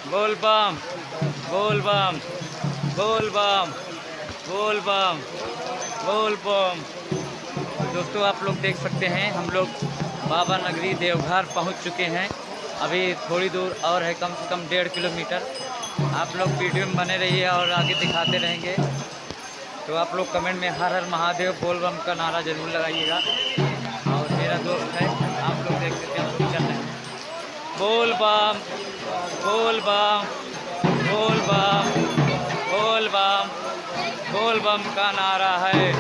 बोल बम बोल बम बोल बम बोल बम बोल बम। दोस्तों आप लोग देख सकते हैं हम लोग बाबा नगरी देवघर पहुंच चुके हैं। अभी थोड़ी दूर और है, कम से कम 1.5 किलोमीटर। आप लोग वीडियो में बने रहिए और आगे दिखाते रहेंगे। तो आप लोग कमेंट में हर हर महादेव बोल बम का नारा जरूर लगाइएगा। और मेरा दोस्त है, आप लोग देख सकते हैं, हम लोग चल रहे हैं। बोल बम बोल बम बोल बम बोल बम बोल बम का नारा है,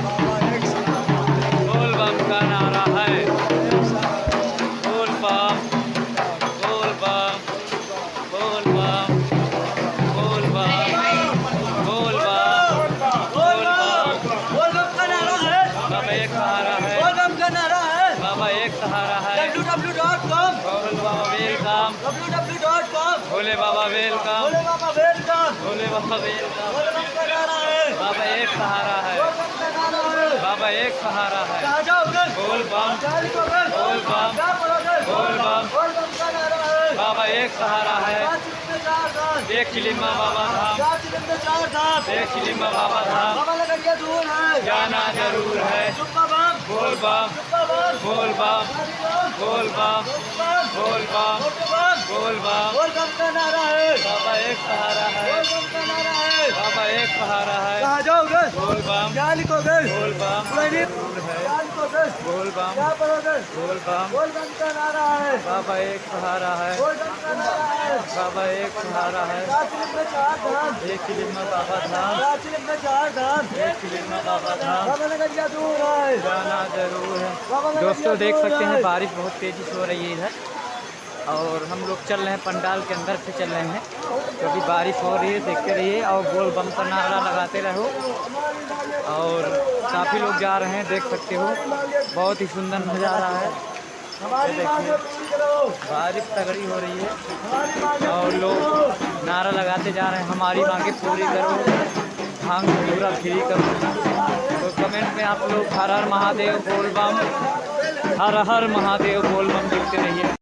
बोल बम का नारा है। बोल बम बोल बम बोल बम बोल बम बोल बम बोल बम। बोलबम का नारा है, बाबा एक सहारा है, बोलबम का नारा है। बाबा एक सहारा है। www.com बोल बाबा वेलकम, www.com भोले बाबा वेलकम, भोले बाबा वेलकम। भोले बाबा वेलकम। बोलबम का नारा है, बाबा एक सहारा है, बोलबम का नारा है। बाबा एक सहारा है। कहाँ जाओगे? बोल बम गाड़ी को गए। बोल बम क्या बोलोगे? बोल बम। बोलबम का नारा है। बाबा एक सहारा है। 5 चिलम में 4 धाम, एक चिलिमा बाबा धाम, 4 चिलम में 4 धाम। एक चिलिमा बाबा धाम बाबा लगड़िया दूर है, जाना जरूर है। सुप्पा बम, बोल बम सुप्पा बम, बोल बम बोल बम बम, बोल बम बम। बोल बम। बोलबम का नारा है, बाबा एक सहारा है, बोलबम का नारा है। बाबा एक सहारा है। कहाँ जाओगे? बोल बम क्या लिखोगे? बोल बम नहीं, जरूर है। क्या लिखोगे? बोल बम क्या पढ़ोगे? बोल बम। बोलबम का नारा है, बाबा एक सहारा है, बोलबम का नारा है। बाबा एक सहारा है। 4 चिलम में 4 धाम, एक चिलिमा बाबा धाम, 4 चिलम में 4 धाम। एक चिलिमा बाबा धाम बाबा लगड़िया दूर है, जाना जरूर है। बाबा लगड़िया दोस्तों देख दूर सकते है। हैं बारिश बहुत तेज़ी से हो रही है इधर, और हम लोग चल रहे हैं पंडाल के अंदर से चल रहे हैं क्योंकि बारिश हो रही है। देखते रहिए और बोल बम का नारा लगाते रहो। और काफ़ी लोग जा रहे हैं, देख सकते हो, बहुत ही सुंदर नज़ारा है। हमारी देखिए। मांगे पूरी करो, बारिश तगड़ी हो रही है हमारी मांगे और पूरी लोग करो। नारा लगाते जा रहे हैं, हमारी मांगे पूरी करो, भांग पूरा फ्री करो। तो कमेंट में आप लोग हर हर महादेव बोल बम, हर हर महादेव बोल बम लिखते रहिए।